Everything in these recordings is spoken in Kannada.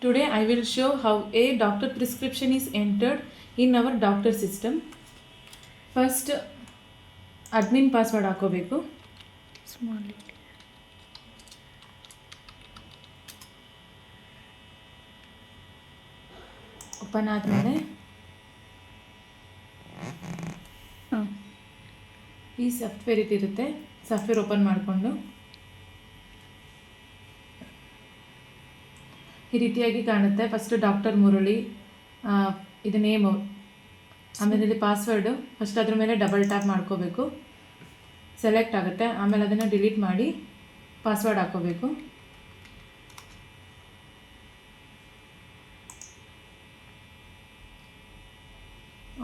Today I will show how a doctor prescription is entered in our doctor system. First admin password ಹಾಕೋಬೇಕು. ಸ್ಮಾಲ್ ಓಪನ್ ಆದಮೇಲೆ ಈ ಸಾಫ್ಟ್ವೇರ್ ಇರುತ್ತೆ. ಸಾಫ್ಟ್ವೇರ್ ಓಪನ್ ಮಾಡಿಕೊಂಡು ಈ ರೀತಿಯಾಗಿ ಕಾಣುತ್ತೆ. ಫಸ್ಟ್ ಡಾಕ್ಟರ್ ಮುರಳಿ ಇದು ನೇಮು, ಆಮೇಲೆ ಇಲ್ಲಿ ಪಾಸ್ವರ್ಡು. ಫಸ್ಟ್ ಅದ್ರ ಮೇಲೆ ಡಬಲ್ ಟ್ಯಾಪ್ ಮಾಡ್ಕೋಬೇಕು, ಸೆಲೆಕ್ಟ್ ಆಗುತ್ತೆ. ಆಮೇಲೆ ಅದನ್ನು ಡಿಲೀಟ್ ಮಾಡಿ ಪಾಸ್ವರ್ಡ್ ಹಾಕೋಬೇಕು.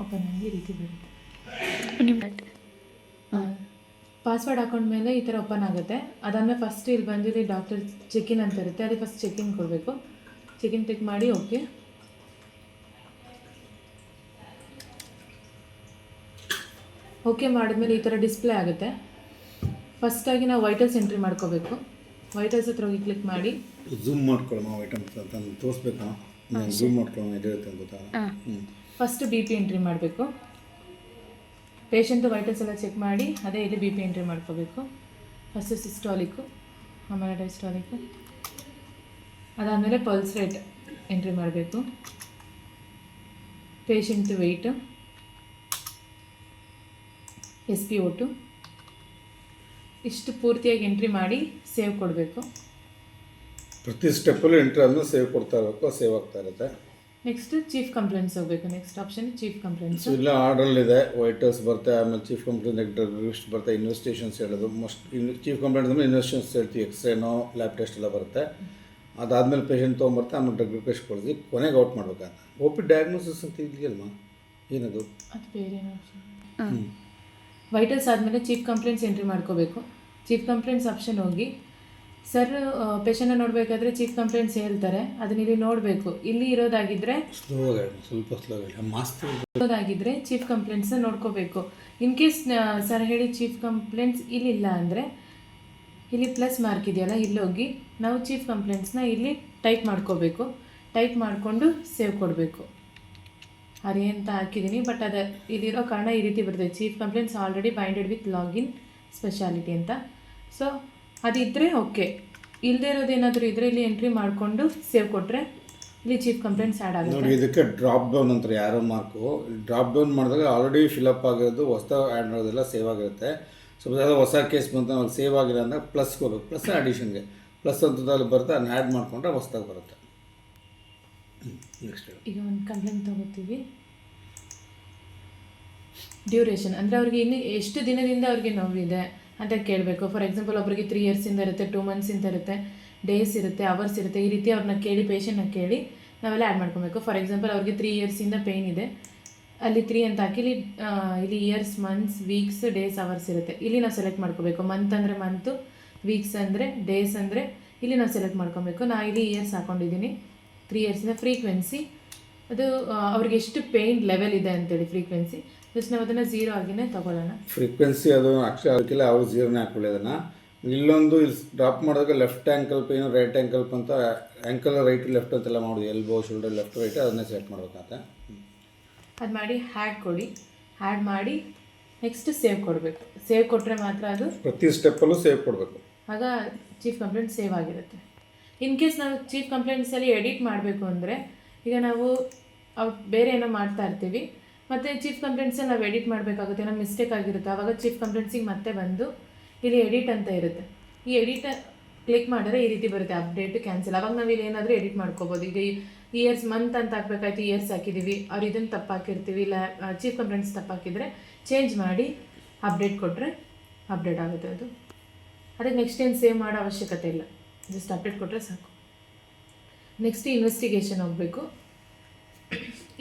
ಓಪನ್ ಆಗಿ ಈ ರೀತಿ ಬರುತ್ತೆ. ಪಾಸ್ವರ್ಡ್ ಹಾಕೊಂಡ್ಮೇಲೆ ಈ ಥರ ಓಪನ್ ಆಗುತ್ತೆ. ಅದಾದಮೇಲೆ ಫಸ್ಟ್ ಇಲ್ಲಿ ಬಂದಿದೆ ಡಾಕ್ಟರ್ ಚೆಕಿನ್ ಅಂತ ಇರುತ್ತೆ, ಅದಕ್ಕೆ ಫಸ್ಟ್ ಚೆಕಿನ್ ಕೊಡಬೇಕು. ಚೆಕಿನ್ ಟಿಕ್ ಮಾಡಿ ಓಕೆ. ಓಕೆ ಮಾಡಿದ್ಮೇಲೆ ಈ ಥರ ಡಿಸ್ಪ್ಲೇ ಆಗುತ್ತೆ. ಫಸ್ಟಾಗಿ ನಾವು ವೈಟಲ್ಸ್ ಎಂಟ್ರಿ ಮಾಡ್ಕೋಬೇಕು. ವೈಟಲ್ಸ್ ಹತ್ರ ಹೋಗಿ ಕ್ಲಿಕ್ ಮಾಡಿ ಝೂಮ್ ಮಾಡ್ಕೊಳ್ಳೋಣ. ವೈಟಲ್ಸ್ ಅಂತ ತೋರಿಸ್ಬೇಕಾ? ಝೂಮ್ ಮಾಡ್ಕೊಳ್ಳೋಣ, ಎಲ್ಲಿರುತ್ತೆ ಅಂತ ಗೊತ್ತಾ? ಫಸ್ಟ್ ಬಿ ಪಿ ಎಂಟ್ರಿ ಮಾಡಬೇಕು. ಪೇಷಂಟು ವೈಟಲ್ಸ್ ಎಲ್ಲ ಚೆಕ್ ಮಾಡಿ ಅದೇ ಇಲ್ಲಿ ಬಿ ಪಿ ಎಂಟ್ರಿ ಮಾಡ್ಕೋಬೇಕು. ಫಸ್ಟ್ ಸಿಸ್ಟಾಲಿಕ್ಕು, ಆಮೇಲೆ ಡೈಸ್ಟಾಲಿಕ್ಕು, ಅದಾದಮೇಲೆ ಪಲ್ಸ್ ರೇಟ್ ಎಂಟ್ರಿ ಮಾಡಬೇಕು. ಪೇಷಂಟ್ ವೆಯ್ಟು, SpO2 ಇಷ್ಟು ಪೂರ್ತಿಯಾಗಿ ಎಂಟ್ರಿ ಮಾಡಿ ಸೇವ್ ಕೊಡಬೇಕು. ಪ್ರತಿ ಸ್ಟೆಪ್ಪಲ್ಲೂ ಎಂಟ್ರಿ ಆದ್ಮೇಲೆ ಸೇವ್ ಕೊಡ್ತಾ ಇರಬೇಕು, ಸೇವ್ ಆಗ್ತಾ ಇರುತ್ತೆ. ನೆಕ್ಸ್ಟ್ ಚೀಫ್ ಕಂಪ್ಲೇಂಟ್ಸ್ ಹೋಗಬೇಕು. Next option chief complaints. ಇಲ್ಲ ಆರ್ಡ್ರಲ್ಲಿದೆ, ವೈಟರ್ಸ್ ಬರುತ್ತೆ, ಆಮೇಲೆ ಚೀಫ್ ಕಂಪ್ಲೇಂಟ್ ಡ್ರಗ್ ಲಿಸ್ಟ್ ಬರುತ್ತೆ, ಇನ್ವೆಸ್ಟಿಗೇಷನ್ಸ್ ಹೇಳೋದು. ಚೀಫ್ ಕಂಪ್ಲೇಂಟ್ ಅಂದ್ರೆ ಇನ್ವೆಸ್ಟಿಗೇಷನ್ಸ್ ಹೇಳ್ತೀವಿ, ಎಕ್ಸ್ರೇನೋ ಲ್ಯಾಬ್ ಟೆಸ್ಟ್ ಎಲ್ಲ ಬರುತ್ತೆ. ಅದಾದಮೇಲೆ ಪೇಷಂಟ್ ತೊಗೊಂಬರ್ತೆ, ಆಮೇಲೆ ಡ್ರಗ್ ರಿಕ್ವೆಸ್ಟ್ ಕೊಡ್ತೀವಿ, ಕೊನೆಗೆ ಔಟ್ ಮಾಡ್ಬೇಕಂತ. OP ಡಯಾಗ್ನೋಸಿಸ್ ಅಂತ ಇದೆಯಲ್ಮ, ಏನದು? ಅದು ಬೇರೆ ಆಪ್ಷನ್. ವೈಟಲ್ಸ್ ಆದಮೇಲೆ ಚೀಫ್ ಕಂಪ್ಲೇಂಟ್ಸ್ ಎಂಟ್ರಿ ಮಾಡ್ಕೋಬೇಕು. ಚೀಫ್ ಕಂಪ್ಲೇಂಟ್ಸ್ ಆಪ್ಷನ್ ಹೋಗಿ ಸರ್ ಪೇಷಂಟ್ನ ನೋಡಬೇಕಾದ್ರೆ ಚೀಫ್ ಕಂಪ್ಲೇಂಟ್ಸ್ ಹೇಳ್ತಾರೆ, ಅದನ್ನ ಇಲ್ಲಿ ನೋಡಬೇಕು. ಇಲ್ಲಿ ಇರೋದಾಗಿದ್ದರೆ ಇರೋದಾಗಿದ್ದರೆ ಚೀಫ್ ಕಂಪ್ಲೇಂಟ್ಸ್ನ ನೋಡ್ಕೋಬೇಕು. ಇನ್ ಕೇಸ್ ಸರ್ ಹೇಳಿ ಚೀಫ್ ಕಂಪ್ಲೇಂಟ್ಸ್ ಇಲ್ಲಿಲ್ಲ ಅಂದರೆ ಇಲ್ಲಿ ಪ್ಲಸ್ ಮಾರ್ಕ್ ಇದೆಯಲ್ಲ, ಇಲ್ಲೋಗಿ ನಾವು ಚೀಫ್ ಕಂಪ್ಲೇಂಟ್ಸ್ನ ಇಲ್ಲಿ ಟೈಪ್ ಮಾಡ್ಕೋಬೇಕು. ಟೈಪ್ ಮಾಡಿಕೊಂಡು ಸೇವ್ ಕೊಡಬೇಕು. ಅದೇ ಅಂತ ಹಾಕಿದ್ದೀನಿ, ಬಟ್ ಅದು ಇಲ್ಲಿರೋ ಕಾರಣ ಈ ರೀತಿ ಬರ್ತದೆ, chief complaints already binded with login speciality ಅಂತ. ಸೊ ಅದಿದ್ದರೆ ಓಕೆ. ಇಲ್ಲದೇ ಇರೋದೇನಾದರೂ ಇದ್ದರೆ ಇಲ್ಲಿ ಎಂಟ್ರಿ ಮಾಡಿಕೊಂಡು ಸೇವ್ ಕೊಟ್ಟರೆ ಇಲ್ಲಿ ಚೀಫ್ ಕಂಪ್ಲೇಂಟ್ಸ್ ಆ್ಯಡ್ ಆಗುತ್ತೆ. ನೋಡಿ, ಇದಕ್ಕೆ ಡ್ರಾಪ್ ಡೌನ್ ಅಂತಾರೆ ಯಾರೋ ಮಾರ್ಕು. ಡ್ರಾಪ್ ಡೌನ್ ಮಾಡಿದಾಗ ಆಲ್ರೆಡಿ ಫಿಲಪ್ ಆಗಿರೋದು, ಹೊಸ ಆ್ಯಡ್ ಮಾಡೋದೆಲ್ಲ ಸೇವ್ ಆಗಿರುತ್ತೆ. ಸ್ವಲ್ಪ ಯಾವುದೋ ಹೊಸ ಕೇಸ್ ಬಂತು ಅವ್ರು ಸೇವ್ ಆಗಿಲ್ಲ ಅಂದರೆ ಪ್ಲಸ್ ಕೊಡಬೇಕು. ಪ್ಲಸ್ ಅಡಿಷನ್ಗೆ ಪ್ಲಸ್ ಅಂತದಲ್ಲಿ ಬರುತ್ತೆ, ಅದನ್ನ ಆ್ಯಡ್ ಮಾಡಿಕೊಂಡ್ರೆ ಹೊಸದಾಗಿ ಬರುತ್ತೆ. ನೆಕ್ಸ್ಟ್ ಈಗ ಒಂದು ಕಂಪ್ಲೇಂಟ್ ತೊಗೋತೀವಿ. ಡ್ಯೂರೇಷನ್ ಅಂದರೆ ಅವ್ರಿಗೆ ಇನ್ನು ಎಷ್ಟು ದಿನದಿಂದ ಅವ್ರಿಗೆ ನೋವಿದೆ ಅಂತ ಕೇಳಬೇಕು. ಫಾರ್ ಎಕ್ಸಾಂಪಲ್ ಒಬ್ಬರಿಗೆ 3 ಇಯರ್ಸಿಂದ ಇರುತ್ತೆ, 2 ಮಂತ್ಸಿಂದ ಇರುತ್ತೆ, ಡೇಸ್ ಇರುತ್ತೆ, ಅವರ್ಸ್ ಇರುತ್ತೆ. ಈ ರೀತಿ ಅವ್ರನ್ನ ಕೇಳಿ, ಪೇಷಂಟ್ನ ಕೇಳಿ ನಾವೆಲ್ಲ ಆ್ಯಡ್ ಮಾಡ್ಕೊಬೇಕು. ಫಾರ್ ಎಕ್ಸಾಂಪಲ್ ಅವ್ರಿಗೆ 3 ಇಯರ್ಸಿಂದ ಪೇಯ್ನ್ ಇದೆ, ಅಲ್ಲಿ 3 ಅಂತ ಹಾಕಿ ಇಲ್ಲಿ years, months, weeks, days, hours ಇರುತ್ತೆ. ಇಲ್ಲಿ ನಾವು ಸೆಲೆಕ್ಟ್ ಮಾಡ್ಕೋಬೇಕು. ಮಂತ್ ಅಂದರೆ ಮಂತು, ವೀಕ್ಸ್ ಅಂದರೆ ಡೇಸ್ ಅಂದರೆ ಇಲ್ಲಿ ನಾವು ಸೆಲೆಕ್ಟ್ ಮಾಡ್ಕೊಬೇಕು. ನಾನು ಇಲ್ಲಿ ಇಯರ್ಸ್ ಹಾಕ್ಕೊಂಡಿದ್ದೀನಿ. 3 ಇಯರ್ಸಿಂದ ಫ್ರೀಕ್ವೆನ್ಸಿ ಅದು ಅವ್ರಿಗೆ ಎಷ್ಟು ಪೇಯ್ನ್ ಲೆವೆಲ್ ಇದೆ ಅಂತೇಳಿ ಫ್ರೀಕ್ವೆನ್ಸಿ ಜಸ್ಟ್ ನಾವು ಅದನ್ನು 0 ಆಗಿನೇ ತೊಗೊಳ್ಳೋಣ. ಫ್ರೀಕ್ವೆನ್ಸಿ ಅದು ಅಕ್ಷರ ಅದಕ್ಕೆಲ್ಲ ಅವ್ರು 0ನೇ ಹಾಕೊಳ್ಳಿ. ಅದನ್ನು ಇಲ್ಲೊಂದು ಇಲ್ಲಿ ಡ್ರಾಪ್ ಮಾಡಿದಾಗ left ankle pain, right ankle ಅಂತ, ಆ್ಯಂಕಲ್ ರೈಟ್ ಲೆಫ್ಟ್ ಅಂತೆಲ್ಲ ಮಾಡೋದು, ಎಲ್ಬೋ ಶೋಲ್ಡರ್ ಲೆಫ್ಟ್ ರೈಟ್, ಅದನ್ನೇ ಸೆಲೆಕ್ಟ್ ಮಾಡ್ಬೇಕಂತ. ಅದು ಮಾಡಿ ಹ್ಯಾಡ್ ಕೊಡಿ. ಹ್ಯಾಡ್ ಮಾಡಿ ನೆಕ್ಸ್ಟ್ ಸೇವ್ ಕೊಡಬೇಕು. ಸೇವ್ ಕೊಟ್ಟರೆ ಮಾತ್ರ ಅದು ಪ್ರತಿ ಸ್ಟೆಪ್ಪಲ್ಲೂ ಸೇವ್ ಕೊಡಬೇಕು. ಆಗ ಚೀಫ್ ಕಂಪ್ಲೇಂಟ್ ಸೇವ್ ಆಗಿರುತ್ತೆ. ಇನ್ ಕೇಸ್ ನಾವು ಚೀಫ್ ಕಂಪ್ಲೇಂಟ್ಸಲ್ಲಿ ಎಡಿಟ್ ಮಾಡಬೇಕು ಅಂದರೆ, ಈಗ ನಾವು ಬೇರೆ ಏನೋ ಮಾಡ್ತಾ ಇರ್ತೀವಿ, ಮತ್ತು ಚೀಫ್ ಕಂಪ್ಲೇಂಟ್ಸಲ್ಲಿ ನಾವು ಎಡಿಟ್ ಮಾಡಬೇಕಾಗುತ್ತೆ, ನಮ್ಮ ಮಿಸ್ಟೇಕ್ ಆಗಿರುತ್ತೆ. ಆವಾಗ ಚೀಫ್ ಕಂಪ್ಲೇಂಟ್ಸಿಗೆ ಮತ್ತೆ ಬಂದು ಇಲ್ಲಿ ಎಡಿಟ್ ಅಂತ ಇರುತ್ತೆ. ಈ ಎಡಿಟ್ ಕ್ಲಿಕ್ ಮಾಡಿದ್ರೆ ಈ ರೀತಿ ಬರುತ್ತೆ, ಅಪ್ಡೇಟ್ ಕ್ಯಾನ್ಸಲ್. ಆವಾಗ ನಾವು ಇಲ್ಲಿ ಏನಾದರೂ ಎಡಿಟ್ ಮಾಡ್ಕೋಬೋದು. ಈಗ ಇಯರ್ಸ್ ಮಂತ್ ಅಂತ ಹಾಕಬೇಕಾಯ್ತು, ಇಯರ್ಸ್ ಹಾಕಿದ್ದೀವಿ, ಅವ್ರು ಇದನ್ನು ತಪ್ಪು ಹಾಕಿರ್ತೀವಿ, ಇಲ್ಲ ಚೀಫ್ ಕಂಪ್ಲೇಂಟ್ಸ್ ತಪ್ಪು ಹಾಕಿದರೆ ಚೇಂಜ್ ಮಾಡಿ ಅಪ್ಡೇಟ್ ಕೊಟ್ಟರೆ ಅಪ್ಡೇಟ್ ಆಗುತ್ತೆ ಅದು. ಅದಕ್ಕೆ ನೆಕ್ಸ್ಟ್ ಏನು ಸೇವ್ ಮಾಡೋ ಅವಶ್ಯಕತೆ ಇಲ್ಲ, ಜಸ್ಟ್ ಅಪ್ಡೇಟ್ ಕೊಟ್ಟರೆ ಸಾಕು. ನೆಕ್ಸ್ಟ್ ಇನ್ವೆಸ್ಟಿಗೇಷನ್ ಹೋಗಬೇಕು.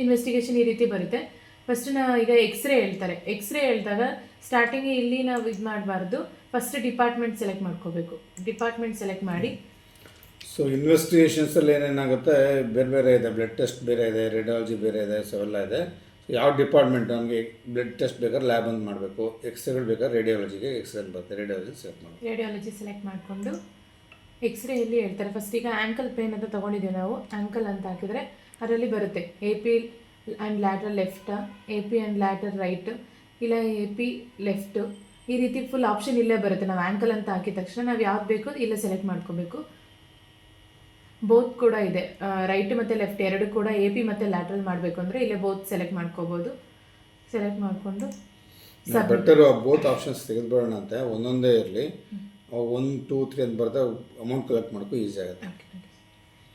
ಇನ್ವೆಸ್ಟಿಗೇಷನ್ ಈ ರೀತಿ ಬರುತ್ತೆ. ಫಸ್ಟ್ ಈಗ ಎಕ್ಸ್ರೇ ಹೇಳ್ತಾರೆ. ಎಕ್ಸ್ರೇ ಹೇಳಿದಾಗ ಸ್ಟಾರ್ಟಿಂಗ್ ಇಲ್ಲಿ ನಾವು ಇದು ಮಾಡಬಾರ್ದು, ಫಸ್ಟ್ ಡಿಪಾರ್ಟ್ಮೆಂಟ್ ಸೆಲೆಕ್ಟ್ ಮಾಡ್ಕೋಬೇಕು. ಡಿಪಾರ್ಟ್ಮೆಂಟ್ ಸೆಲೆಕ್ಟ್ ಮಾಡಿ ಸೊ ಇನ್ವೆಸ್ಟಿಗೇಷನ್ಸಲ್ಲಿ ಏನೇನಾಗುತ್ತೆ, ಬೇರೆ ಬೇರೆ ಇದೆ. ಬ್ಲಡ್ ಟೆಸ್ಟ್ ಬೇರೆ ಇದೆ, ರೇಡಿಯಾಲಜಿ ಬೇರೆ ಇದೆ, ಸೊ ಎಲ್ಲ ಇದೆ. ಯಾವ ಡಿಪಾರ್ಟ್ಮೆಂಟ್ ನಮಗೆ ಬ್ಲಡ್ ಟೆಸ್ಟ್ ಬೇಕಾದ್ರೆ ಲ್ಯಾಬ್ ಅಂತ ಮಾಡಬೇಕು, ಎಕ್ಸ್ರೇಗಳು ಬೇಕಾದ್ರೆ ರೇಡಿಯಾಲಜಿಗೆ ಎಕ್ಸ್ರೇ ಬರುತ್ತೆ, ರೇಡಿಯಾಲಜಿ ಸೆಲೆಕ್ಟ್ ಮಾಡಬೇಕು. ರೇಡಿಯಾಲಜಿ ಸೆಲೆಕ್ಟ್ ಮಾಡಿಕೊಂಡು ಎಕ್ಸ್ರೇಯಲ್ಲಿ ಹೇಳ್ತಾರೆ. ಫಸ್ಟ್ ಈಗ ಆ್ಯಂಕಲ್ ಪೇನ್ ಅಂತ ತೊಗೊಂಡಿದ್ದೀವಿ ನಾವು. ಆ್ಯಂಕಲ್ ಅಂತ ಹಾಕಿದರೆ ಅದರಲ್ಲಿ ಬರುತ್ತೆ A P and later left, A P and later right, ಇಲ್ಲ ಎ ಪಿ ಲೆಫ್ಟು, ಈ ರೀತಿ ಫುಲ್ ಆಪ್ಷನ್ ಇಲ್ಲೇ ಬರುತ್ತೆ. ನಾವು ಆ್ಯಂಕಲ್ ಅಂತ ಹಾಕಿದ ತಕ್ಷಣ ನಾವು ಯಾವ್ದು ಬೇಕು ಇಲ್ಲೇ ಸೆಲೆಕ್ಟ್ ಮಾಡ್ಕೋಬೇಕು. ಬೋತ್ ಕೂಡ ಇದೆ, ರೈಟ್ ಮತ್ತು ಲೆಫ್ಟ್ ಎರಡು ಕೂಡ ಎ ಪಿ ಮತ್ತು ಲ್ಯಾಟ್ರಲ್ ಮಾಡಬೇಕು ಅಂದರೆ ಇಲ್ಲೇ ಬೋತ್ ಸೆಲೆಕ್ಟ್ ಮಾಡ್ಕೋಬೋದು. ಸೆಲೆಕ್ಟ್ ಮಾಡಿಕೊಂಡು ಬೆಟರ್ ಬೋತ್ ಆಪ್ಷನ್ಸ್ ತೆಗೆದುಬಿಡೋಣ ಅಂತ ಒಂದೊಂದೇ ಇರಲಿ, 1 2 3 ಅಂತ ಬರ್ತಾ ಅಮೌಂಟ್ ಕಲೆಕ್ಟ್ ಮಾಡೋಕ್ಕೂ ಈಸಿ ಆಗುತ್ತೆ.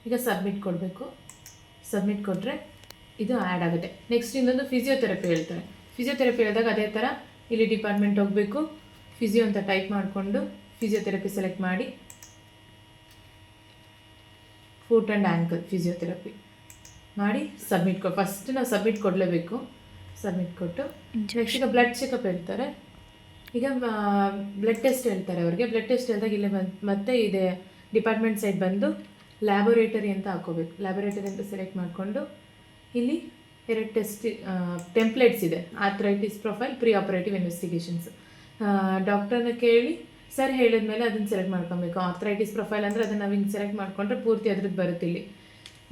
ಈಗ ಸಬ್ಮಿಟ್ ಕೊಡಬೇಕು. ಸಬ್ಮಿಟ್ ಕೊಟ್ಟರೆ ಇದು ಆ್ಯಡ್ ಆಗುತ್ತೆ. ನೆಕ್ಸ್ಟ್ ಇನ್ನೊಂದು ಫಿಸಿಯೋಥೆರಪಿ ಹೇಳ್ತಾರೆ. ಫಿಸಿಯೋಥೆರಪಿ ಹೇಳಿದಾಗ ಅದೇ ಥರ ಇಲ್ಲಿ ಡಿಪಾರ್ಟ್ಮೆಂಟ್ ಹೋಗಬೇಕು, ಫಿಸಿಯೋ ಅಂತ ಟೈಪ್ ಮಾಡಿಕೊಂಡು ಫಿಸಿಯೋಥೆರಪಿ ಸೆಲೆಕ್ಟ್ ಮಾಡಿ, ಫುಟ್ ಆ್ಯಂಡ್ ಆ್ಯಂಕಲ್ ಫಿಸಿಯೋಥೆರಪಿ ಮಾಡಿ ಸಬ್ಮಿಟ್ ಫಸ್ಟ್ ನಾವು ಸಬ್ಮಿಟ್ ಕೊಡಲೇಬೇಕು. ಸಬ್ಮಿಟ್ ಕೊಟ್ಟು ನೆಕ್ಸ್ಟ್ ಈಗ ಬ್ಲಡ್ ಚೆಕಪ್ ಹೇಳ್ತಾರೆ. ಈಗ ಬ್ಲಡ್ ಟೆಸ್ಟ್ ಹೇಳ್ತಾರೆ ಅವ್ರಿಗೆ. ಬ್ಲಡ್ ಟೆಸ್ಟ್ ಹೇಳಿದಾಗ ಇಲ್ಲೇ ಮತ್ತೆ ಇದೆ ಡಿಪಾರ್ಟ್ಮೆಂಟ್ ಸೈಡ್ ಬಂದು ಲ್ಯಾಬೋರೇಟರಿ ಅಂತ ಹಾಕೋಬೇಕು. ಲ್ಯಾಬೋರೇಟರಿ ಅಂತ ಸೆಲೆಕ್ಟ್ ಮಾಡಿಕೊಂಡು ಇಲ್ಲಿ 2 ಟೆಸ್ಟ್ ಟೆಂಪ್ಲೇಟ್ಸ್ ಇದೆ, arthritis profile, pre operative investigations. ಡಾಕ್ಟರ್ನ ಕೇಳಿ ಸರ್ ಹೇಳಿದ್ಮೇಲೆ ಅದನ್ನು ಸೆಲೆಕ್ಟ್ ಮಾಡ್ಕೊಬೇಕು. ಆರ್ಥರೈಟಿಸ್ ಪ್ರೊಫೈಲ್ ಅಂದರೆ ಅದನ್ನು ನಾವು ಹಿಂಗೆ ಸೆಲೆಕ್ಟ್ ಮಾಡಿಕೊಂಡ್ರೆ ಪೂರ್ತಿ ಅದ್ರದ್ದು ಬರುತ್ತೆ. ಇಲ್ಲಿ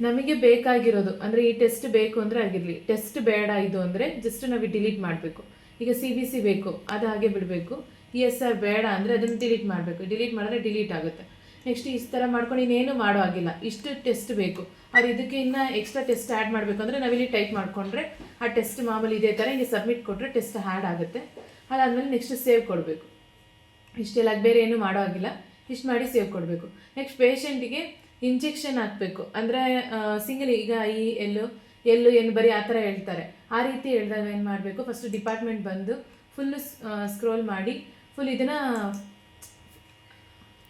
ನಮಗೆ ಬೇಕಾಗಿರೋದು ಅಂದರೆ ಈ ಟೆಸ್ಟ್ ಬೇಕು ಅಂದರೆ ಆಗಿರಲಿ, ಟೆಸ್ಟ್ ಬೇಡ ಇದು ಅಂದರೆ ಜಸ್ಟ್ ನಾವು ಡಿಲೀಟ್ ಮಾಡಬೇಕು. ಈಗ CBC ಬೇಕು ಅದು ಹಾಗೆ ಬಿಡಬೇಕು. ESR ಬೇಡ ಅಂದರೆ ಅದನ್ನು ಡಿಲೀಟ್ ಮಾಡಬೇಕು. ಡಿಲೀಟ್ ಮಾಡಿದ್ರೆ ಡಿಲೀಟ್ ಆಗುತ್ತೆ. ನೆಕ್ಸ್ಟ್ ಈ ಥರ ಮಾಡ್ಕೊಂಡು ಇನ್ನೇನು ಮಾಡೋ ಆಗಿಲ್ಲ. ಇಷ್ಟು ಟೆಸ್ಟ್ ಬೇಕು, ಅದು ಇದಕ್ಕೆ ಇನ್ನೂ ಎಕ್ಸ್ಟ್ರಾ ಟೆಸ್ಟ್ ಆ್ಯಡ್ ಮಾಡಬೇಕು ಅಂದರೆ ನಾವಿಲ್ಲಿ ಟೈಪ್ ಮಾಡಿಕೊಂಡ್ರೆ ಆ ಟೆಸ್ಟ್ ಮಾಮೂಲಿ ಇದೇ ಥರ ಹಿಂಗೆ ಸಬ್ಮಿಟ್ ಕೊಟ್ಟರೆ ಟೆಸ್ಟ್ ಆ್ಯಡ್ ಆಗುತ್ತೆ. ಅದಾದಮೇಲೆ ನೆಕ್ಸ್ಟ್ ಸೇವ್ ಕೊಡಬೇಕು. ಇಷ್ಟೆಲ್ಲ ಬೇರೆ ಏನೂ ಮಾಡೋ ಆಗಿಲ್ಲ. ಇಷ್ಟು ಮಾಡಿ ಸೇವ್ ಕೊಡಬೇಕು. ನೆಕ್ಸ್ಟ್ ಪೇಷಂಟಿಗೆ ಇಂಜೆಕ್ಷನ್ ಹಾಕಬೇಕು ಅಂದರೆ ಸಿಂಗಲ್ ಈಗ ಈ ಎಲ್ಲು ಏನು ಬರೀ ಆ ಥರ ಹೇಳ್ತಾರೆ. ಆ ರೀತಿ ಹೇಳಿದಾಗ ಏನು ಮಾಡಬೇಕು, ಫಸ್ಟ್ ಡಿಪಾರ್ಟ್ಮೆಂಟ್ ಬಂದು ಫುಲ್ಲು ಸ್ಕ್ರೋಲ್ ಮಾಡಿ ಫುಲ್ ಇದನ್ನು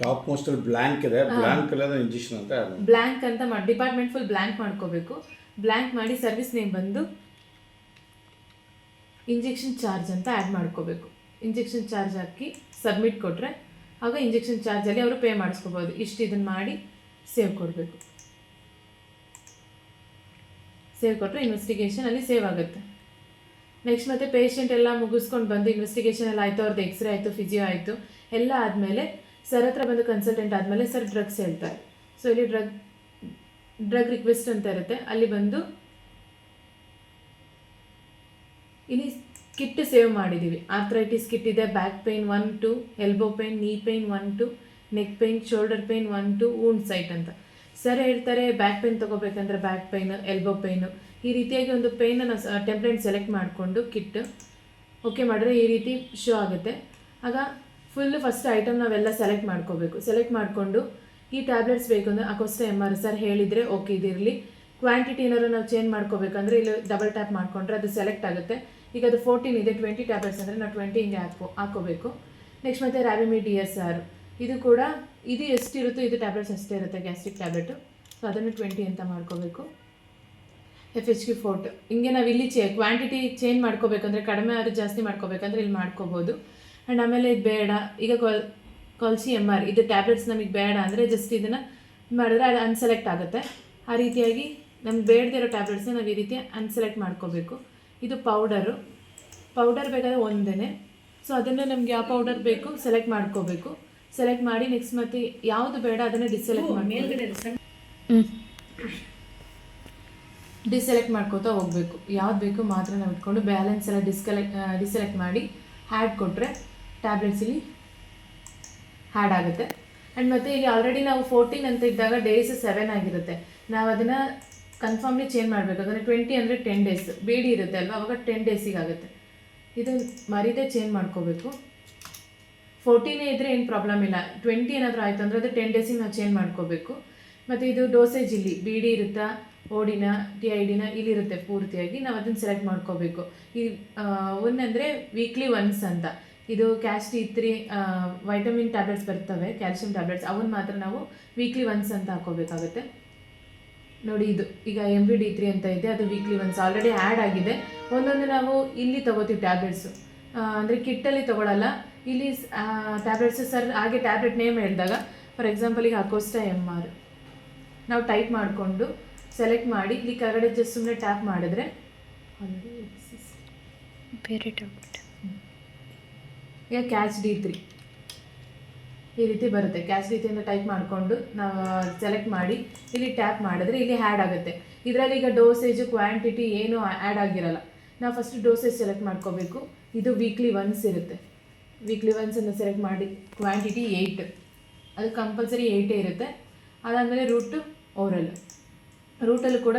ಟಾಪ್ ಮೋಸ್ಟಲ್ಲಿ ಬ್ಲ್ಯಾಂಕ್ ಇದೆ, ಬ್ಲ್ಯಾಂಕ್ ಎಲ್ಲ ಇಂಜೆಕ್ಷನ್ ಅಂತ ಬ್ಲ್ಯಾಂಕ್ ಅಂತ ಮಾಡಿ ಡಿಪಾರ್ಟ್ಮೆಂಟ್ ಫುಲ್ ಬ್ಲ್ಯಾಂಕ್ ಮಾಡ್ಕೋಬೇಕು. ಬ್ಲ್ಯಾಂಕ್ ಮಾಡಿ ಸರ್ವಿಸ್ ನೇಮ್ ಬಂದು ಇಂಜೆಕ್ಷನ್ ಚಾರ್ಜ್ ಅಂತ ಆ್ಯಡ್ ಮಾಡ್ಕೋಬೇಕು. ಇಂಜೆಕ್ಷನ್ ಚಾರ್ಜ್ ಹಾಕಿ ಸಬ್ಮಿಟ್ ಕೊಟ್ಟರೆ ಆಗ ಇಂಜೆಕ್ಷನ್ ಚಾರ್ಜಲ್ಲಿ ಅವರು ಪೇ ಮಾಡಿಸ್ಕೋಬೋದು. ಇಷ್ಟು ಇದನ್ನು ಮಾಡಿ ಸೇವ್ ಕೊಡಬೇಕು. ಸೇವ್ ಕೊಟ್ಟರೆ ಇನ್ವೆಸ್ಟಿಗೇಷನಲ್ಲಿ ಸೇವ್ ಆಗುತ್ತೆ. ನೆಕ್ಸ್ಟ್ ಮತ್ತೆ ಪೇಷಂಟ್ ಎಲ್ಲ ಮುಗಿಸ್ಕೊಂಡು ಬಂದು ಇನ್ವೆಸ್ಟಿಗೇಷನ್ ಎಲ್ಲ ಆಯಿತು, ಅವ್ರದ್ದು ಎಕ್ಸ್ರೇ ಆಯಿತು, ಫಿಸಿಯೋ ಆಯಿತು, ಎಲ್ಲ ಆದಮೇಲೆ ಸರ್ ಹತ್ರ ಬಂದು ಕನ್ಸಲ್ಟೆಂಟ್ ಆದಮೇಲೆ ಸರ್ ಡ್ರಗ್ಸ್ ಹೇಳ್ತಾರೆ. ಸೊ ಇಲ್ಲಿ ಡ್ರಗ್ ರಿಕ್ವೆಸ್ಟ್ ಅಂತ ಇರುತ್ತೆ. ಅಲ್ಲಿ ಬಂದು ಇಲ್ಲಿ ಕಿಟ್ ಸೇವ್ ಮಾಡಿದ್ದೀವಿ. ಆರ್ಥರೈಟಿಸ್ ಕಿಟ್ ಇದೆ, back pain 1 2, elbow pain, knee pain 1 2, neck pain, shoulder pain 1 2, wound site ಅಂತ. ಸರ್ ಹೇಳ್ತಾರೆ ಬ್ಯಾಕ್ ಪೇಯ್ನ್ ತೊಗೋಬೇಕಂದ್ರೆ ಬ್ಯಾಕ್ ಪೇಯ್ನು, ಎಲ್ಬೋ ಪೇಯ್ನು, ಈ ರೀತಿಯಾಗಿ ಒಂದು ಪೇಯ್ನನ್ನು ಟೆಂಪ್ಲೇಟ್ ಸೆಲೆಕ್ಟ್ ಮಾಡಿಕೊಂಡು ಕಿಟ್ ಓಕೆ ಮಾಡಿದ್ರೆ ಈ ರೀತಿ ಶೋ ಆಗುತ್ತೆ. ಆಗ ಫುಲ್ಲು ಫಸ್ಟ್ ಐಟಮ್ ನಾವೆಲ್ಲ ಸೆಲೆಕ್ಟ್ ಮಾಡ್ಕೋಬೇಕು. ಸೆಲೆಕ್ಟ್ ಮಾಡಿಕೊಂಡು ಈ ಟ್ಯಾಬ್ಲೆಟ್ಸ್ ಬೇಕು ಅಂದರೆ ಅಕೋಸ್ಟ MR ಸರ್ ಹೇಳಿದರೆ ಓಕೆ ಇದಿರಲಿ. ಕ್ವಾಂಟಿಟಿ ಏನಾದ್ರು ನಾವು ಚೇಂಜ್ ಮಾಡ್ಕೋಬೇಕಂದ್ರೆ ಇಲ್ಲಿ ಡಬಲ್ ಟ್ಯಾಪ್ ಮಾಡಿಕೊಂಡ್ರೆ ಅದು ಸೆಲೆಕ್ಟ್ ಆಗುತ್ತೆ. ಈಗ ಅದು 14 ಇದೆ, 20 ಟ್ಯಾಬ್ಲೆಟ್ಸ್ ಅಂದರೆ ನಾವು 20 ಹಿಂಗೆ ಹಾಕೋಬೇಕು. ನೆಕ್ಸ್ಟ್ ಮತ್ತು ರ್ಯಾಬಿಮಿ DSR ಇದು ಕೂಡ ಇದು ಎಷ್ಟಿರುತ್ತೋ ಇದು ಟ್ಯಾಬ್ಲೆಟ್ಸ್ ಅಷ್ಟೇ ಇರುತ್ತೆ, ಗ್ಯಾಸ್ಟ್ರಿಕ್ ಟ್ಯಾಬ್ಲೆಟು. ಸೊ ಅದನ್ನು 20 ಅಂತ ಮಾಡ್ಕೋಬೇಕು. FHQ 4 ಹಿಂಗೆ ನಾವು ಇಲ್ಲಿ ಕ್ವಾಂಟಿಟಿ ಚೇಂಜ್ ಮಾಡ್ಕೋಬೇಕಂದ್ರೆ ಕಡಿಮೆ ಆದರೂ ಜಾಸ್ತಿ ಮಾಡ್ಕೋಬೇಕಂದ್ರೆ ಇಲ್ಲಿ ಮಾಡ್ಕೋಬೋದು. ಆ್ಯಂಡ್ ಆಮೇಲೆ ಇದು ಬೇಡ, ಈಗ ಕಾಲ್ಸಿ MR ಇದು ಟ್ಯಾಬ್ಲೆಟ್ಸ್ ನಮಗೆ ಬೇಡ ಅಂದರೆ ಜಸ್ಟ್ ಇದನ್ನು ಮಾಡಿದ್ರೆ ಅದು ಅನ್ಸೆಲೆಕ್ಟ್ ಆಗುತ್ತೆ. ಆ ರೀತಿಯಾಗಿ ನಮ್ಗೆ ಬೇಡದಿರೋ ಟ್ಯಾಬ್ಲೆಟ್ಸ್ನ ನಾವು ಈ ರೀತಿ ಅನ್ಸೆಲೆಕ್ಟ್ ಮಾಡ್ಕೋಬೇಕು. ಇದು ಪೌಡರ್ ಬೇಕಾದರೆ ಒಂದೇ. ಸೊ ಅದನ್ನು ನಮ್ಗೆ ಯಾವ ಪೌಡರ್ ಬೇಕು ಸೆಲೆಕ್ಟ್ ಮಾಡ್ಕೋಬೇಕು. ಸೆಲೆಕ್ಟ್ ಮಾಡಿ ನೆಕ್ಸ್ಟ್ ಮತ್ತೆ ಯಾವುದು ಬೇಡ ಅದನ್ನು ಡಿಸೆಲೆಕ್ಟ್ ಮಾಡ್ಕೋತಾ ಹೋಗಬೇಕು. ಯಾವ್ದು ಬೇಕು ಮಾತ್ರ ನಾವು ಇಟ್ಕೊಂಡು ಬ್ಯಾಲೆನ್ಸ್ ಎಲ್ಲ ಡಿಸೆಲೆಕ್ಟ್ ಮಾಡಿ ಹ್ಯಾಡ್ ಕೊಟ್ಟರೆ ಟ್ಯಾಬ್ಲೆಟ್ಸ್ ಇಲ್ಲಿ ಹ್ಯಾಡ್ ಆಗುತ್ತೆ. ಆ್ಯಂಡ್ ಮತ್ತು ಇಲ್ಲಿ ಆಲ್ರೆಡಿ ನಾವು 14 ಅಂತ ಇದ್ದಾಗ ಡೇಸ್ 7 ಆಗಿರುತ್ತೆ. ನಾವು ಅದನ್ನು ಕನ್ಫರ್ಮ್ಲಿ ಚೇಂಜ್ ಮಾಡಬೇಕು. ಅಂದರೆ 20 ಅಂದರೆ 10 ಡೇಸ್ BD ಇರುತ್ತೆ ಅಲ್ವಾ, ಅವಾಗ 10 ಡೇಸಿಗೆ ಆಗುತ್ತೆ. ಇದು ಮರೀದೇ ಚೇಂಜ್ ಮಾಡ್ಕೋಬೇಕು. 14 ಇದ್ದರೆ ಏನು ಪ್ರಾಬ್ಲಮ್ ಇಲ್ಲ. 20 ಏನಾದರೂ ಆಯಿತು ಅಂದರೆ ಅದು 10 ಡೇಸಿಗೆ ನಾವು ಚೇಂಜ್ ಮಾಡ್ಕೋಬೇಕು. ಮತ್ತು ಇದು ಡೋಸೇಜ್ ಇಲ್ಲಿ BD ಇರುತ್ತಾ, ODನ, TIDನ ಇಲ್ಲಿರುತ್ತೆ ಪೂರ್ತಿಯಾಗಿ. ನಾವು ಅದನ್ನು ಸೆಲೆಕ್ಟ್ ಮಾಡ್ಕೋಬೇಕು. ಈ ಒಂದಂದರೆ ವೀಕ್ಲಿ ಒನ್ಸ್ ಅಂತ. ಇದು ಕ್ಯಾಶ್ T3 ವೈಟಮಿನ್ ಟ್ಯಾಬ್ಲೆಟ್ಸ್ ಬರ್ತವೆ, ಕ್ಯಾಲ್ಶಿಯಂ ಟ್ಯಾಬ್ಲೆಟ್ಸ್, ಅವನ್ನ ಮಾತ್ರ ನಾವು ವೀಕ್ಲಿ ಒನ್ಸ್ ಅಂತ ಹಾಕೋಬೇಕಾಗುತ್ತೆ. ನೋಡಿ ಇದು ಈಗ MVD3 ಅಂತ ಇದೆ, ಅದು ವೀಕ್ಲಿ ಒನ್ಸ್ ಆಲ್ರೆಡಿ ಆ್ಯಡ್ ಆಗಿದೆ. ಒಂದೊಂದು ನಾವು ಇಲ್ಲಿ ತೊಗೋತೀವಿ ಟ್ಯಾಬ್ಲೆಟ್ಸು, ಅಂದರೆ ಕಿಟ್ಟಲ್ಲಿ ತೊಗೊಳಲ್ಲ. ಇಲ್ಲಿ ಟ್ಯಾಬ್ಲೆಟ್ಸು ಸರ್ ಹಾಗೆ ಟ್ಯಾಬ್ಲೆಟ್ ನೇಮ್ ಹೇಳಿದಾಗ ಫಾರ್ ಎಕ್ಸಾಂಪಲ್ ಈಗ ಅಕೋಸ್ಟ MR ನಾವು ಟೈಪ್ ಮಾಡಿಕೊಂಡು ಸೆಲೆಕ್ಟ್ ಮಾಡಿ ಇಲ್ಲಿ ಕೆಳಗಡೆ ಜಸ್ಟ್ ಸುಮ್ಮನೆ ಟ್ಯಾಪ್ ಮಾಡಿದ್ರೆ ಬೇರೆ ಟ್ಯಾಬ್ಲೆಟ್ ಈಗ ಕ್ಯಾಚ್ D3 ಈ ರೀತಿ ಬರುತ್ತೆ. ಕ್ಯಾಶ್ ರೀತಿಯಿಂದ ಟೈಪ್ ಮಾಡಿಕೊಂಡು ನಾವು ಸೆಲೆಕ್ಟ್ ಮಾಡಿ ಇಲ್ಲಿ ಟ್ಯಾಪ್ ಮಾಡಿದ್ರೆ ಇಲ್ಲಿ ಆ್ಯಡ್ ಆಗುತ್ತೆ. ಇದರಲ್ಲಿ ಈಗ ಡೋಸೇಜು ಕ್ವಾಂಟಿಟಿ ಏನು ಆ್ಯಡ್ ಆಗಿರಲ್ಲ. ನಾವು ಫಸ್ಟ್ ಡೋಸೇಜ್ ಸೆಲೆಕ್ಟ್ ಮಾಡ್ಕೋಬೇಕು. ಇದು ವೀಕ್ಲಿ ಒನ್ಸ್ ಇರುತ್ತೆ. ವೀಕ್ಲಿ ಒನ್ಸನ್ನು ಸೆಲೆಕ್ಟ್ ಮಾಡಿ ಕ್ವಾಂಟಿಟಿ 8, ಅದು ಕಂಪಲ್ಸರಿ 8 ಇರುತ್ತೆ. ಅದಾದಮೇಲೆ ರೂಟಲ್ಲೂ ಕೂಡ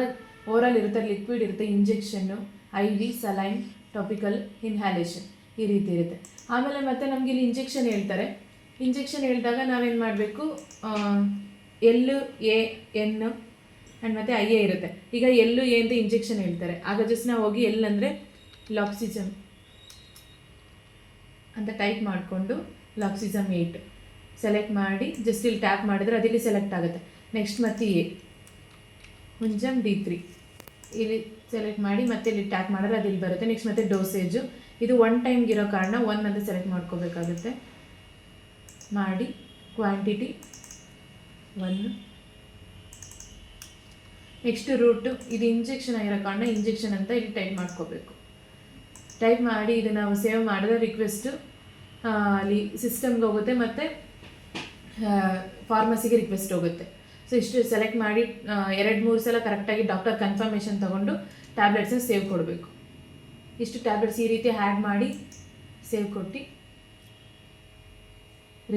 ಓರಲ್ ಇರುತ್ತೆ, ಲಿಕ್ವಿಡ್ ಇರುತ್ತೆ, ಇಂಜೆಕ್ಷನ್ನು, IV, ಸಲೈನ್, ಟಾಪಿಕಲ್, ಇನ್ಹ್ಯಾಲೇಷನ್ ಈ ರೀತಿ ಇರುತ್ತೆ. ಆಮೇಲೆ ಮತ್ತೆ ನಮಗೆ ಇಲ್ಲಿ ಇಂಜೆಕ್ಷನ್ ಹೇಳ್ತಾರೆ. ಇಂಜೆಕ್ಷನ್ ಹೇಳಿದಾಗ ನಾವೇನು ಮಾಡಬೇಕು, LAN ಆ್ಯಂಡ್ ಮತ್ತು IA ಇರುತ್ತೆ. ಈಗ LA ಅಂತ ಇಂಜೆಕ್ಷನ್ ಹೇಳ್ತಾರೆ. ಆಗ ಜಸ್ಟ್ ನಾವು ಹೋಗಿ L ಅಂದರೆ ಲಾಕ್ಸಿಸಮ್ ಅಂತ ಟೈಪ್ ಮಾಡಿಕೊಂಡು ಲಾಕ್ಸಿಸಮ್ 8 ಸೆಲೆಕ್ಟ್ ಮಾಡಿ ಜಸ್ಟ್ ಇಲ್ಲಿ ಟ್ಯಾಪ್ ಮಾಡಿದ್ರೆ ಅದಿಲ್ಲಿ ಸೆಲೆಕ್ಟ್ ಆಗುತ್ತೆ. ನೆಕ್ಸ್ಟ್ ಮತ್ತೆ ಮುಂಜಮ್ D3 ಇಲ್ಲಿ ಸೆಲೆಕ್ಟ್ ಮಾಡಿ ಮತ್ತೆ ಇಲ್ಲಿ ಟ್ಯಾಪ್ ಮಾಡಿದ್ರೆ ಅದಿಲ್ಲಿ ಬರುತ್ತೆ. ನೆಕ್ಸ್ಟ್ ಮತ್ತೆ ಡೋಸೇಜು, ಇದು 1 ಟೈಮ್ಗೆ ಇರೋ ಕಾರಣ 1 ಅಂತ ಸೆಲೆಕ್ಟ್ ಮಾಡ್ಕೋಬೇಕಾಗುತ್ತೆ. ಮಾಡಿ ಕ್ವಾಂಟಿಟಿ 1. ನೆಕ್ಸ್ಟ್ ರೂಟು, ಇದು ಇಂಜೆಕ್ಷನ್ ಆಗಿರೋ ಕಾರಣ ಇಂಜೆಕ್ಷನ್ ಅಂತ ಇಲ್ಲಿ ಟೈಪ್ ಮಾಡ್ಕೋಬೇಕು. ಟೈಪ್ ಮಾಡಿ ಇದು ನಾವು ಸೇವ್ ಮಾಡಿದ್ರೆ ರಿಕ್ವೆಸ್ಟು ಅಲ್ಲಿ ಸಿಸ್ಟಮ್ಗೆ ಹೋಗುತ್ತೆ ಮತ್ತು ಫಾರ್ಮಸಿಗೆ ರಿಕ್ವೆಸ್ಟ್ ಹೋಗುತ್ತೆ. ಸೊ ಇಷ್ಟು ಸೆಲೆಕ್ಟ್ ಮಾಡಿ 2-3 ಸಲ ಕರೆಕ್ಟಾಗಿ ಡಾಕ್ಟರ್ ಕನ್ಫರ್ಮೇಷನ್ ತೊಗೊಂಡು ಟ್ಯಾಬ್ಲೆಟ್ಸನ್ನ ಸೇವ್ ಕೊಡಬೇಕು. ಇಷ್ಟು ಟ್ಯಾಬ್ಲೆಟ್ಸ್ ಈ ರೀತಿ ಆ್ಯಡ್ ಮಾಡಿ ಸೇವ್ ಕೊಟ್ಟು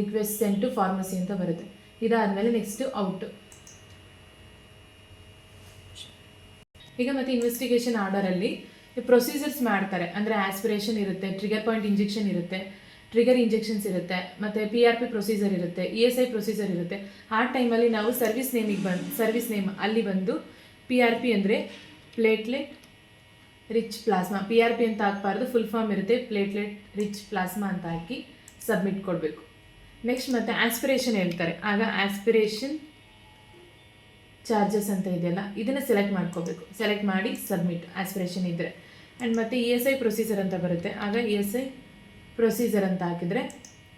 ರಿಕ್ವೆಸ್ಟ್ ಸೆಂಡ್ ಟು ಫಾರ್ಮಸಿ ಅಂತ ಬರುತ್ತೆ. ಇದಾದಮೇಲೆ ನೆಕ್ಸ್ಟು ಔಟು. ಈಗ ಮತ್ತೆ ಇನ್ವೆಸ್ಟಿಗೇಷನ್ ಆರ್ಡರಲ್ಲಿ ಪ್ರೊಸೀಜರ್ಸ್ ಮಾಡ್ತಾರೆ. ಅಂದರೆ ಆಸ್ಪಿರೇಷನ್ ಇರುತ್ತೆ, ಟ್ರಿಗರ್ ಪಾಯಿಂಟ್ ಇಂಜೆಕ್ಷನ್ ಇರುತ್ತೆ, ಟ್ರಿಗರ್ ಇಂಜೆಕ್ಷನ್ಸ್ ಇರುತ್ತೆ, ಮತ್ತು PRP ಪ್ರೊಸೀಜರ್ ಇರುತ್ತೆ, ESI ಪ್ರೊಸೀಜರ್ ಇರುತ್ತೆ. ಆ ಟೈಮಲ್ಲಿ ನಾವು ಸರ್ವಿಸ್ ನೇಮ್ ಅಲ್ಲಿ ಬಂದು PRP ಅಂದರೆ ಪ್ಲೇಟ್ಲೆಟ್ ರಿಚ್ ಪ್ಲಾಸ್ಮಾ, PRP ಅಂತ ಹಾಕ್ಬಾರ್ದು, ಫುಲ್ ಫಾರ್ಮ್ ಇರುತ್ತೆ, ಪ್ಲೇಟ್ಲೆಟ್ ರಿಚ್ ಪ್ಲಾಸ್ಮಾ ಅಂತ ಹಾಕಿ ಸಬ್ಮಿಟ್ ಕೊಡಬೇಕು. ನೆಕ್ಸ್ಟ್ ಮತ್ತೆ ಆಸ್ಪಿರೇಷನ್ ಹೇಳ್ತಾರೆ. ಆಗ ಆಸ್ಪಿರೇಷನ್ ಚಾರ್ಜಸ್ ಅಂತ ಇದೆಯಲ್ಲ ಇದನ್ನು ಸೆಲೆಕ್ಟ್ ಮಾಡ್ಕೋಬೇಕು. ಸೆಲೆಕ್ಟ್ ಮಾಡಿ ಸಬ್ಮಿಟ್ ಆಸ್ಪಿರೇಷನ್ ಇದ್ದರೆ. ಆ್ಯಂಡ್ ಮತ್ತು ESI ಪ್ರೊಸೀಜರ್ ಅಂತ ಬರುತ್ತೆ. ಆಗ ESI ಪ್ರೊಸೀಜರ್ ಅಂತ ಹಾಕಿದರೆ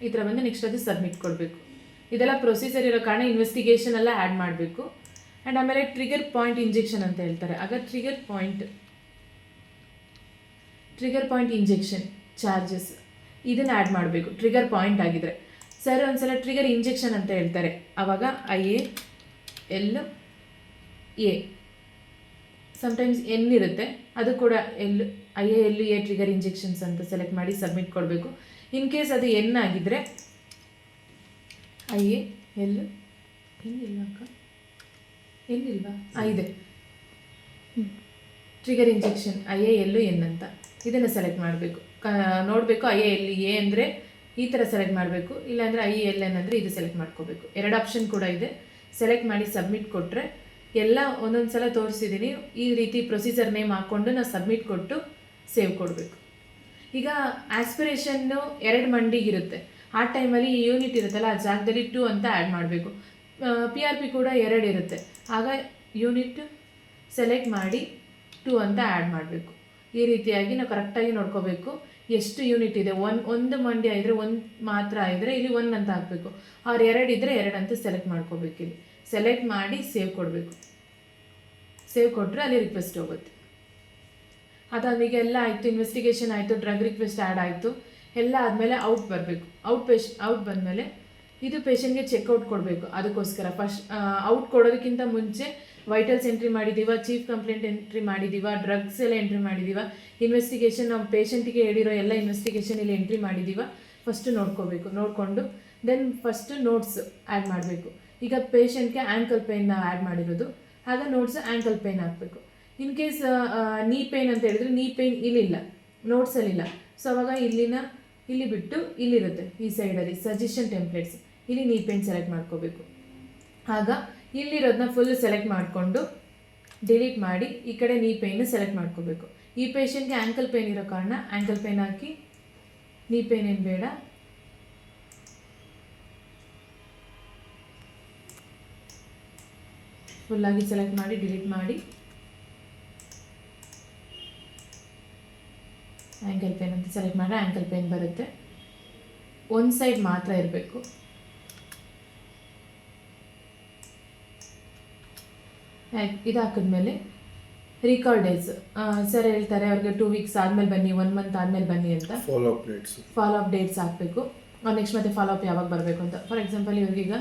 ಈ ಥರ ಬಂದು ನೆಕ್ಸ್ಟ್ ಅದು ಸಬ್ಮಿಟ್ ಕೊಡಬೇಕು. ಇದೆಲ್ಲ ಪ್ರೊಸೀಜರ್ ಇರೋ ಕಾರಣ ಇನ್ವೆಸ್ಟಿಗೇಷನ್ ಎಲ್ಲ ಆ್ಯಡ್ ಮಾಡಬೇಕು. ಆ್ಯಂಡ್ ಆಮೇಲೆ ಟ್ರಿಗರ್ ಪಾಯಿಂಟ್ ಇಂಜೆಕ್ಷನ್ ಅಂತ ಹೇಳ್ತಾರೆ. ಆಗ ಟ್ರಿಗರ್ ಪಾಯಿಂಟ್ ಇಂಜೆಕ್ಷನ್ ಚಾರ್ಜಸ್ ಇದನ್ನು ಆ್ಯಡ್ ಮಾಡಬೇಕು. ಟ್ರಿಗರ್ ಪಾಯಿಂಟ್ ಆಗಿದ್ರೆ ಸರ್ ಒಂದ್ಸಲ ಟ್ರಿಗರ್ ಇಂಜೆಕ್ಷನ್ ಅಂತ ಹೇಳ್ತಾರೆ. ಆವಾಗ IALA ಸಮ್ಟೈಮ್ಸ್ N ಇರುತ್ತೆ, ಅದು ಕೂಡ IALA ಟ್ರಿಗರ್ ಇಂಜೆಕ್ಷನ್ಸ್ ಅಂತ ಸೆಲೆಕ್ಟ್ ಮಾಡಿ ಸಬ್ಮಿಟ್ ಕೊಡಬೇಕು. ಇನ್ ಕೇಸ್ ಅದು N ಆಗಿದ್ದರೆ ಇದೆ ಟ್ರಿಗರ್ ಇಂಜೆಕ್ಷನ್ IALN ಅಂತ ಇದನ್ನು ಸೆಲೆಕ್ಟ್ ಮಾಡಬೇಕು. ನೋಡಬೇಕು IALA ಅಂದರೆ ಈ ಥರ ಸೆಲೆಕ್ಟ್ ಮಾಡಬೇಕು, ಇಲ್ಲಾಂದರೆ IALN ಅಂದರೆ ಇದು ಸೆಲೆಕ್ಟ್ ಮಾಡ್ಕೋಬೇಕು. 2 ಆಪ್ಷನ್ ಕೂಡ ಇದೆ. ಸೆಲೆಕ್ಟ್ ಮಾಡಿ ಸಬ್ಮಿಟ್ ಕೊಟ್ಟರೆ ಎಲ್ಲ ಒಂದೊಂದು ಸಲ ತೋರಿಸಿದ್ದೀನಿ. ಈ ರೀತಿ ಪ್ರೊಸೀಜರ್ ನೇಮ್ ಹಾಕ್ಕೊಂಡು ನಾವು ಸಬ್ಮಿಟ್ ಕೊಟ್ಟು ಸೇವ್ ಕೊಡಬೇಕು. ಈಗ ಆಸ್ಪಿರೇಷನ್ನು 2 ಮಂಡಿಗಿರುತ್ತೆ. ಆ ಟೈಮಲ್ಲಿ ಈ ಯೂನಿಟ್ ಇರುತ್ತಲ್ಲ ಆ ಜಾಗದಲ್ಲಿ 2 ಅಂತ ಆ್ಯಡ್ ಮಾಡಬೇಕು. PRP ಕೂಡ 2 ಇರುತ್ತೆ. ಆಗ ಯೂನಿಟ್ ಸೆಲೆಕ್ಟ್ ಮಾಡಿ 2 ಅಂತ ಆ್ಯಡ್ ಮಾಡಬೇಕು. ಈ ರೀತಿಯಾಗಿ ನಾವು ಕರೆಕ್ಟಾಗಿ ನೋಡ್ಕೋಬೇಕು. ಎಷ್ಟು ಯೂನಿಟ್ ಇದೆ, ಒಂದು ಮಂಡಿ ಇದ್ದರೆ 1 ಮಾತ್ರ ಇದ್ದರೆ ಇಲ್ಲಿ 1 ಅಂತ ಹಾಕಬೇಕು. ಅವ್ರು 2 ಇದ್ದರೆ 2 ಅಂತ ಸೆಲೆಕ್ಟ್ ಮಾಡ್ಕೋಬೇಕು. ಇಲ್ಲಿ ಸೆಲೆಕ್ಟ್ ಮಾಡಿ ಸೇವ್ ಕೊಡಬೇಕು. ಸೇವ್ ಕೊಟ್ಟರೆ ಅಲ್ಲಿ ರಿಕ್ವೆಸ್ಟ್ ಹೋಗುತ್ತೆ. ಅದಾದೀಗ ಎಲ್ಲ ಆಯಿತು, ಇನ್ವೆಸ್ಟಿಗೇಷನ್ ಆಯಿತು, ಡ್ರಗ್ ರಿಕ್ವೆಸ್ಟ್ ಆ್ಯಡ್ ಆಯಿತು, ಎಲ್ಲ ಆದಮೇಲೆ ಔಟ್ ಬರಬೇಕು. ಔಟ್ ಬಂದಮೇಲೆ ಇದು ಪೇಷಂಟ್ಗೆ ಚೆಕ್ಔಟ್ ಕೊಡಬೇಕು. ಅದಕ್ಕೋಸ್ಕರ ಫಸ್ಟ್ ಔಟ್ ಕೊಡೋದಕ್ಕಿಂತ ಮುಂಚೆ ವೈಟಲ್ಸ್ ಎಂಟ್ರಿ ಮಾಡಿದ್ದೀವ, ಚೀಫ್ ಕಂಪ್ಲೇಂಟ್ ಎಂಟ್ರಿ ಮಾಡಿದ್ದೀವ, ಡ್ರಗ್ಸ್ ಎಲ್ಲ ಎಂಟ್ರಿ ಮಾಡಿದ್ದೀವ, ಇನ್ವೆಸ್ಟಿಗೇಷನ್ ನಾವು ಪೇಷಂಟಿಗೆ ಹೇಳಿರೋ ಎಲ್ಲ ಇನ್ವೆಸ್ಟಿಗೇಷನ್ ಇಲ್ಲಿ ಎಂಟ್ರಿ ಮಾಡಿದ್ದೀವ, ಫಸ್ಟು ನೋಡ್ಕೋಬೇಕು. ನೋಡಿಕೊಂಡು ದೆನ್ ಫಸ್ಟು ನೋಟ್ಸ್ ಆ್ಯಡ್ ಮಾಡಬೇಕು. ಈಗ ಪೇಷಂಟ್ಗೆ ಆ್ಯಂಕಲ್ ಪೇನ್ನ ಆ್ಯಡ್ ಮಾಡಿರೋದು, ಆಗ ನೋಟ್ಸ್ ಆ್ಯಂಕಲ್ ಪೇನ್ ಹಾಕಬೇಕು. ಇನ್ ಕೇಸ್ ನೀ ಪೇನ್ ಅಂತ ಹೇಳಿದ್ರೆ ನೀ ಪೇನ್ ಇಲ್ಲಿಲ್ಲ, ನೋಟ್ಸಲ್ಲಿಲ್ಲ. ಸೊ ಅವಾಗ ಇಲ್ಲಿ ಬಿಟ್ಟು ಇಲ್ಲಿರುತ್ತೆ ಈ ಸೈಡಲ್ಲಿ ಸಜೆಷನ್ ಟೆಂಪ್ಲೇಟ್ಸ್, ಇಲ್ಲಿ ನೀ ಪೇನ್ ಸೆಲೆಕ್ಟ್ ಮಾಡ್ಕೋಬೇಕು. ಆಗ ಇಲ್ಲಿರೋದನ್ನ ಫುಲ್ ಸೆಲೆಕ್ಟ್ ಮಾಡಿಕೊಂಡು ಡಿಲೀಟ್ ಮಾಡಿ ಈ ಕಡೆ ನೀ ಪೇಯ್ನ ಸೆಲೆಕ್ಟ್ ಮಾಡ್ಕೋಬೇಕು. ಈ ಪೇಷಂಟ್ಗೆ ಆ್ಯಂಕಲ್ ಪೇನ್ ಇರೋ ಕಾರಣ ಆ್ಯಂಕಲ್ ಪೇನ್ ಹಾಕಿ, ನೀ ಪೇನ್ ಏನು ಬೇಡ, ಫುಲ್ಲಾಗಿ ಸೆಲೆಕ್ಟ್ ಮಾಡಿ ಡಿಲೀಟ್ ಮಾಡಿ ಆ್ಯಂಕಲ್ ಪೇನ್ ಅಂತ ಸೆಲೆಕ್ಟ್ ಮಾಡಿದ್ರೆ ಆ್ಯಂಕಲ್ ಪೇನ್ ಬರುತ್ತೆ. ಒಂದು ಸೈಡ್ ಮಾತ್ರ ಇರಬೇಕು. ಇದು ಹಾಕಿದ್ಮೇಲೆ ರಿಕಾಲ್ ಡೇಸ್ ಸರ್ ಹೇಳ್ತಾರೆ ಅವ್ರಿಗೆ 2 ವೀಕ್ಸ್ ಆದಮೇಲೆ ಬನ್ನಿ, 1 ಮಂತ್ ಆದಮೇಲೆ ಬನ್ನಿ ಅಂತ. ಫಾಲೋ ಅಪ್ ಡೇಟ್ಸ್ ಹಾಕಬೇಕು. ನೆಕ್ಸ್ಟ್ ಮತ್ತೆ ಫಾಲೋ ಅಪ್ ಯಾವಾಗ ಬರಬೇಕು ಅಂತ. ಫಾರ್ ಎಕ್ಸಾಂಪಲ್ ಇವ್ರಿಗೀಗ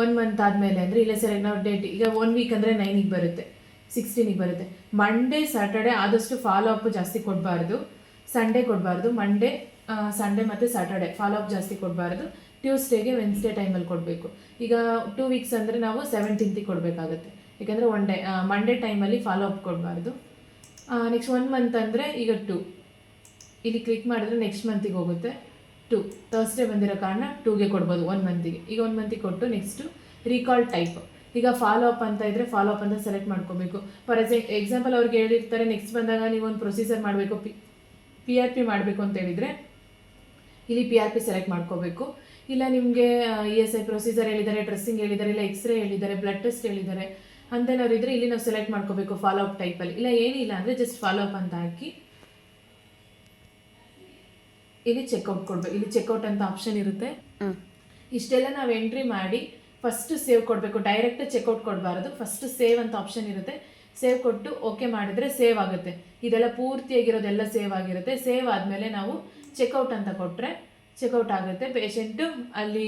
1 ಮಂತ್ ಆದಮೇಲೆ ಅಂದರೆ ಇಲ್ಲೇ ಸರಿ ನಾವು ಡೇಟ್ ಈಗ 1 ವೀಕ್ ಅಂದರೆ 9ಗೆ ಬರುತ್ತೆ, 16ಗೆ ಬರುತ್ತೆ. ಮಂಡೇ ಸ್ಯಾಟರ್ಡೆ ಆದಷ್ಟು ಫಾಲೋ ಅಪ್ ಜಾಸ್ತಿ ಕೊಡಬಾರ್ದು, ಸಂಡೇ ಕೊಡಬಾರ್ದು. ಸಂಡೇ ಮತ್ತು ಸ್ಯಾಟರ್ಡೆ ಫಾಲೋ ಅಪ್ ಜಾಸ್ತಿ ಕೊಡಬಾರ್ದು. ಟ್ಯೂಸ್ಡೇಗೆ ವೆನ್ಸ್ಡೇ ಟೈಮಲ್ಲಿ ಕೊಡಬೇಕು. ಈಗ 2 ವೀಕ್ಸ್ ಅಂದರೆ ನಾವು 17ಗೆ ಕೊಡಬೇಕಾಗುತ್ತೆ, ಯಾಕೆಂದರೆ ಮಂಡೇ ಟೈಮಲ್ಲಿ ಫಾಲೋ ಅಪ್ ಕೊಡಬಾರ್ದು. ನೆಕ್ಸ್ಟ್ 1 ಮಂತ್ ಅಂದರೆ ಈಗ 2 ಇಲ್ಲಿ ಕ್ಲಿಕ್ ಮಾಡಿದ್ರೆ ನೆಕ್ಸ್ಟ್ ಮಂತಿಗೆ ಹೋಗುತ್ತೆ. 2 ಥರ್ಸ್ಡೇ ಬಂದಿರೋ ಕಾರಣ 2ಗೆ ಕೊಡ್ಬೋದು 1 ಮಂತಿಗೆ. ಈಗ 1 ಮಂತಿಗೆ ಕೊಟ್ಟು ನೆಕ್ಸ್ಟು ರೀಕಾಲ್ ಟೈಪ್. ಈಗ ಫಾಲೋ ಅಪ್ ಅಂತ ಇದ್ದರೆ ಫಾಲೋ ಅಪ್ ಅಂತ ಸೆಲೆಕ್ಟ್ ಮಾಡ್ಕೋಬೇಕು. ಫಾರ್ ಎಕ್ಸಾಂಪಲ್ ಅವ್ರಿಗೆ ಹೇಳಿರ್ತಾರೆ ನೆಕ್ಸ್ಟ್ ಬಂದಾಗ ನೀವು ಒಂದು ಪ್ರೊಸೀಜರ್ ಮಾಡಬೇಕು, PRP ಮಾಡಬೇಕು ಅಂತ ಹೇಳಿದರೆ ಇಲ್ಲಿ PRP ಸೆಲೆಕ್ಟ್ ಮಾಡ್ಕೋಬೇಕು. ಇಲ್ಲ ನಿಮಗೆ ESI ಪ್ರೊಸೀಜರ್ ಹೇಳಿದ್ದಾರೆ, ಡ್ರೆಸ್ಸಿಂಗ್ ಹೇಳಿದ್ದಾರೆ, ಇಲ್ಲ ಎಕ್ಸ್ರೇ ಹೇಳಿದ್ದಾರೆ, ಬ್ಲಡ್ ಟೆಸ್ಟ್ ಹೇಳಿದ್ದಾರೆ ಅಂತೇನಾದ್ರು ಇದ್ದರೆ ಇಲ್ಲಿ ನಾವು ಸೆಲೆಕ್ಟ್ ಮಾಡ್ಕೋಬೇಕು ಫಾಲೋ ಅಪ್ ಟೈಪಲ್ಲಿ. ಇಲ್ಲ ಏನಿಲ್ಲ ಅಂದರೆ ಜಸ್ಟ್ ಫಾಲೋ ಅಪ್ ಅಂತ ಹಾಕಿ ಇಲ್ಲಿ ಚೆಕ್ಔಟ್ ಕೊಡಬೇಕು. ಇಲ್ಲಿ ಚೆಕ್ಔಟ್ ಅಂತ ಆಪ್ಷನ್ ಇರುತ್ತೆ. ಇಷ್ಟೆಲ್ಲ ನಾವು ಎಂಟ್ರಿ ಮಾಡಿ ಫಸ್ಟ್ ಸೇವ್ ಕೊಡಬೇಕು, ಡೈರೆಕ್ಟ್ ಚೆಕ್ಔಟ್ ಕೊಡಬಾರ್ದು. ಫಸ್ಟ್ ಸೇವ್ ಅಂತ ಆಪ್ಷನ್ ಇರುತ್ತೆ, ಸೇವ್ ಕೊಟ್ಟು ಓಕೆ ಮಾಡಿದ್ರೆ ಸೇವ್ ಆಗುತ್ತೆ. ಇದೆಲ್ಲ ಪೂರ್ತಿಯಾಗಿರೋದೆಲ್ಲ ಸೇವ್ ಆಗಿರುತ್ತೆ. ಸೇವ್ ಆದಮೇಲೆ ನಾವು ಚೆಕ್ಔಟ್ ಅಂತ ಕೊಟ್ಟರೆ ಚೆಕ್ಔಟ್ ಆಗುತ್ತೆ. ಪೇಷಂಟು ಅಲ್ಲಿ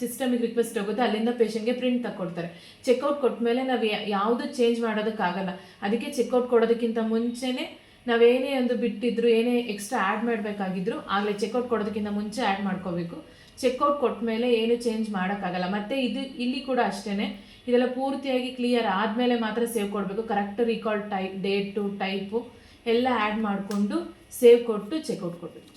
ಸಿಸ್ಟಮಿಗೆ ರಿಕ್ವೆಸ್ಟ್ ಹೋಗುತ್ತೆ, ಅಲ್ಲಿಂದ ಪೇಷಂಟ್ಗೆ ಪ್ರಿಂಟ್ ತಗೊಡ್ತಾರೆ. ಚೆಕ್ಔಟ್ ಕೊಟ್ಟ ಮೇಲೆ ನಾವು ಯಾವುದು ಚೇಂಜ್ ಮಾಡೋದಕ್ಕಾಗಲ್ಲ. ಅದಕ್ಕೆ ಚೆಕ್ಔಟ್ ಕೊಡೋದಕ್ಕಿಂತ ಮುಂಚೆನೇ ನಾವೇನೇ ಒಂದು ಬಿಟ್ಟಿದ್ರು, ಏನೇ ಎಕ್ಸ್ಟ್ರಾ ಆ್ಯಡ್ ಮಾಡಬೇಕಾಗಿದ್ರು ಆಗಲೇ ಚೆಕ್ಔಟ್ ಕೊಡೋದಕ್ಕಿಂತ ಮುಂಚೆ ಆ್ಯಡ್ ಮಾಡ್ಕೋಬೇಕು. ಚೆಕ್ಔಟ್ ಕೊಟ್ಟ ಮೇಲೆ ಏನು ಚೇಂಜ್ ಮಾಡೋಕ್ಕಾಗಲ್ಲ. ಮತ್ತು ಇಲ್ಲಿ ಕೂಡ ಅಷ್ಟೇ, ಇದೆಲ್ಲ ಪೂರ್ತಿಯಾಗಿ ಕ್ಲಿಯರ್ ಆದಮೇಲೆ ಮಾತ್ರ ಸೇವ್ ಕೊಡಬೇಕು. Correct recall type, date, type ಎಲ್ಲ ಆ್ಯಡ್ ಮಾಡಿಕೊಂಡು ಸೇವ್ ಕೊಟ್ಟು ಚೆಕ್ಔಟ್ ಕೊಡಬೇಕು.